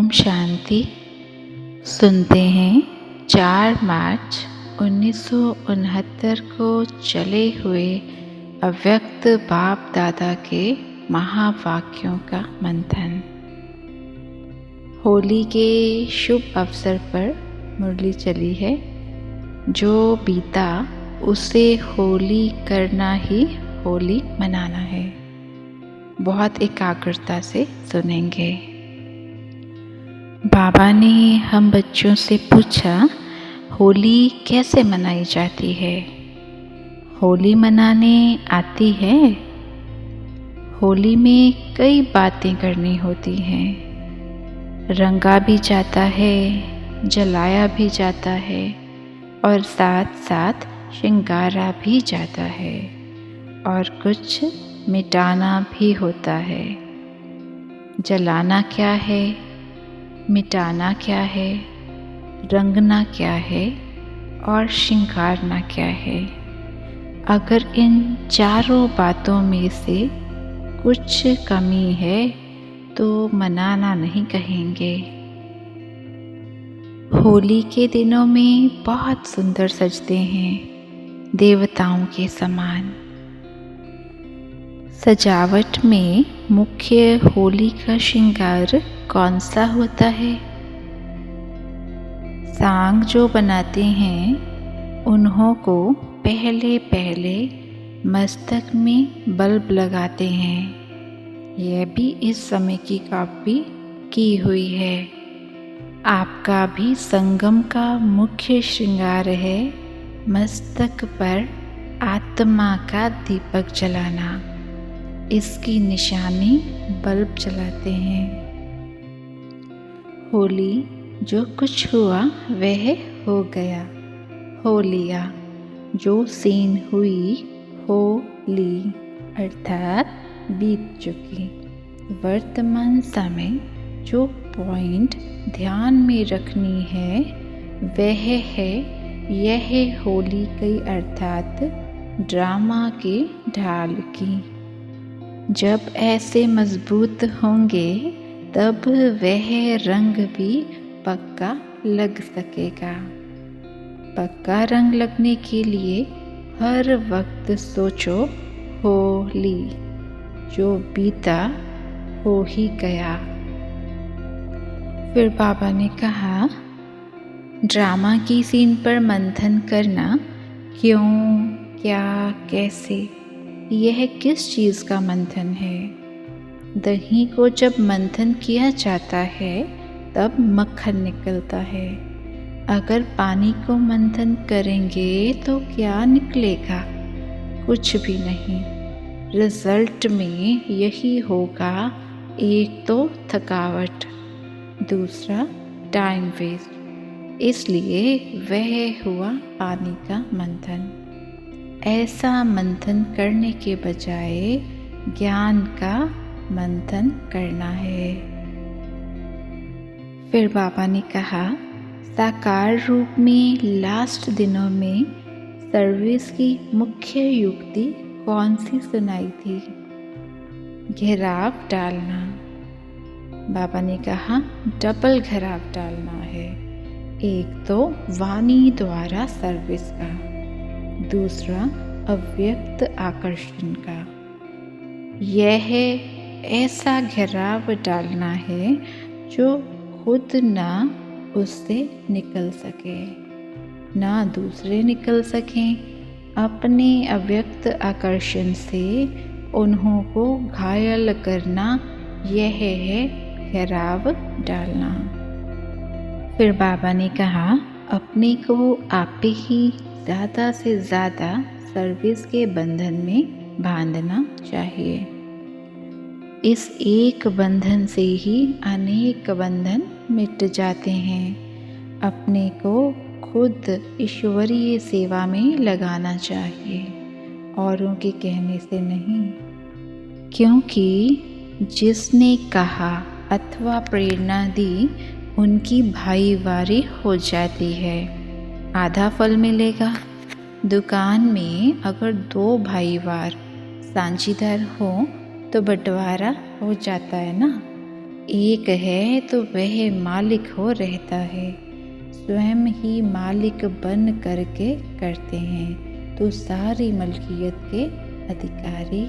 ओम शांति। सुनते हैं 4 मार्च 1969 को चले हुए अव्यक्त बाप दादा के महावाक्यों का मंथन। होली के शुभ अवसर पर मुरली चली है। जो बीता उसे होली करना ही होली मनाना है। बहुत एकाग्रता से सुनेंगे। बाबा ने हम बच्चों से पूछा, होली कैसे मनाई जाती है? होली मनाने आती है? होली में कई बातें करनी होती हैं। रंगा भी जाता है, जलाया भी जाता है और साथ साथ श्रृंगारा भी जाता है और कुछ मिटाना भी होता है। जलाना क्या है, मिटाना क्या है, रंगना क्या है और श्रृंगारना क्या है? अगर इन चारों बातों में से कुछ कमी है तो मनाना नहीं कहेंगे। होली के दिनों में बहुत सुंदर सजते हैं, देवताओं के समान। सजावट में मुख्य होली का श्रृंगार कौन सा होता है? सांग जो बनाते हैं उन्हों को पहले मस्तक में बल्ब लगाते हैं। यह भी इस समय की कॉपी की हुई है। आपका भी संगम का मुख्य श्रृंगार है मस्तक पर आत्मा का दीपक जलाना। इसकी निशानी बल्ब जलाते हैं। होली जो कुछ हुआ वह हो गया, हो लिया। जो सीन हुई हो ली, अर्थात बीत चुकी। वर्तमान समय जो पॉइंट ध्यान में रखनी है वह है यह होली की, अर्थात ड्रामा के ढाल की। जब ऐसे मजबूत होंगे तब वह रंग भी पक्का लग सकेगा। पक्का रंग लगने के लिए हर वक्त सोचो, होली जो बीता हो ही गया। फिर बाबा ने कहा, ड्रामा की सीन पर मंथन करना, क्यों, क्या, कैसे, यह किस चीज़ का मंथन है? दही को जब मंथन किया जाता है तब मक्खन निकलता है। अगर पानी को मंथन करेंगे तो क्या निकलेगा? कुछ भी नहीं। रिजल्ट में यही होगा, एक तो थकावट, दूसरा टाइम वेस्ट। इसलिए वह हुआ पानी का मंथन। ऐसा मंथन करने के बजाय ज्ञान का मंथन करना है। फिर बाबा ने कहा, साकार रूप में लास्ट दिनों में सर्विस की मुख्य युक्ति कौन सी सुनाई थी? घेराव डालना। बाबा ने कहा, डबल घेराव डालना है। एक तो वाणी द्वारा सर्विस का, दूसरा अव्यक्त आकर्षण का। यह ऐसा घेराव डालना है जो खुद ना उससे निकल सके, ना दूसरे निकल सकें। अपने अव्यक्त आकर्षण से उन्हों को घायल करना, यह है घेराव डालना। फिर बाबा ने कहा, अपने को आप ही ज़्यादा से ज़्यादा सर्विस के बंधन में बांधना चाहिए। इस एक बंधन से ही अनेक बंधन मिट जाते हैं। अपने को खुद ईश्वरीय सेवा में लगाना चाहिए, औरों के कहने से नहीं। क्योंकि जिसने कहा अथवा प्रेरणा दी उनकी भाईवारी हो जाती है, आधा फल मिलेगा। दुकान में अगर 2 भाईवार साझीदार हो तो बंटवारा हो जाता है ना। एक है तो वह मालिक हो रहता है, स्वयं ही मालिक बन करके करते हैं तो सारी मलकियत के अधिकारी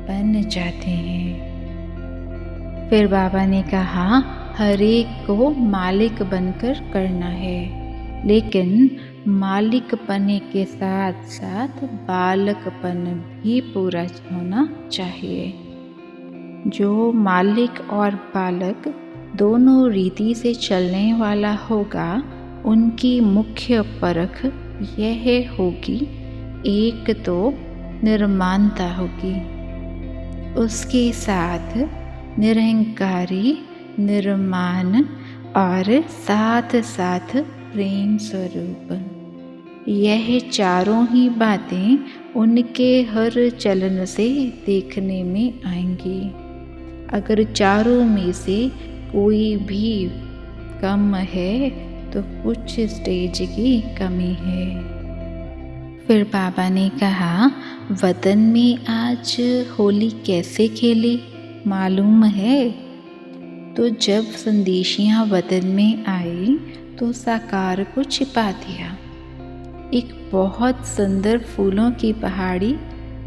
बन जाते हैं। फिर बाबा ने कहा, हर एक को मालिक बनकर करना है, लेकिन मालिकपने के साथ साथ बालकपन भी पूरा होना चाहिए। जो मालिक और बालक दोनों रीति से चलने वाला होगा, उनकी मुख्य परख यह होगी, एक तो निर्मानता होगी, उसके साथ निरहंकारी, निर्माण और साथ साथ प्रेम स्वरूप। यह चारों ही बातें उनके हर चलन से देखने में आएंगी। अगर चारों में से कोई भी कम है तो कुछ स्टेज की कमी है। फिर बाबा ने कहा, वतन में आज होली कैसे खेली मालूम है? तो जब संदेशियाँ वतन में आई तो साकार को छिपा दिया। एक बहुत सुंदर फूलों की पहाड़ी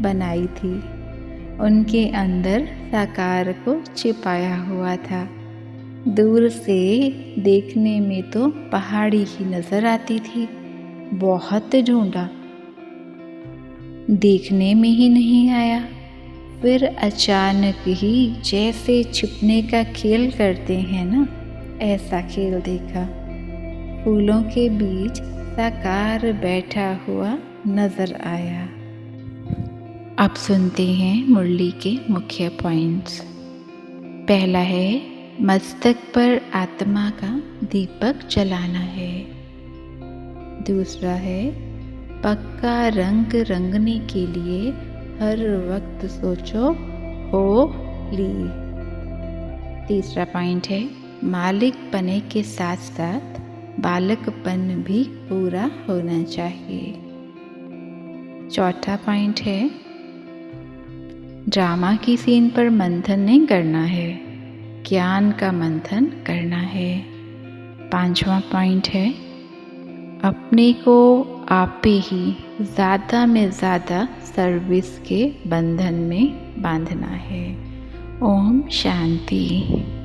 बनाई थी, उनके अंदर साकार को छिपाया हुआ था। दूर से देखने में तो पहाड़ी ही नजर आती थी। बहुत ढूंढा, देखने में ही नहीं आया। फिर अचानक ही जैसे छुपने का खेल करते हैं ना, ऐसा खेल देखा। फूलों के बीच साकार बैठा हुआ नजर आया। अब सुनते हैं मुरली के मुख्य पॉइंट्स। पहला है, मस्तक पर आत्मा का दीपक जलाना है। दूसरा है, पक्का रंग रंगने के लिए हर वक्त सोचो होली। तीसरा पॉइंट है, मालिक पने के साथ साथ बालकपन भी पूरा होना चाहिए। चौथा पॉइंट है, ड्रामा की सीन पर मंथन नहीं करना है, ज्ञान का मंथन करना है। पांचवा पॉइंट है, अपने को आपे ही ज़्यादा में ज़्यादा सर्विस के बंधन में बांधना है। ओम शांति।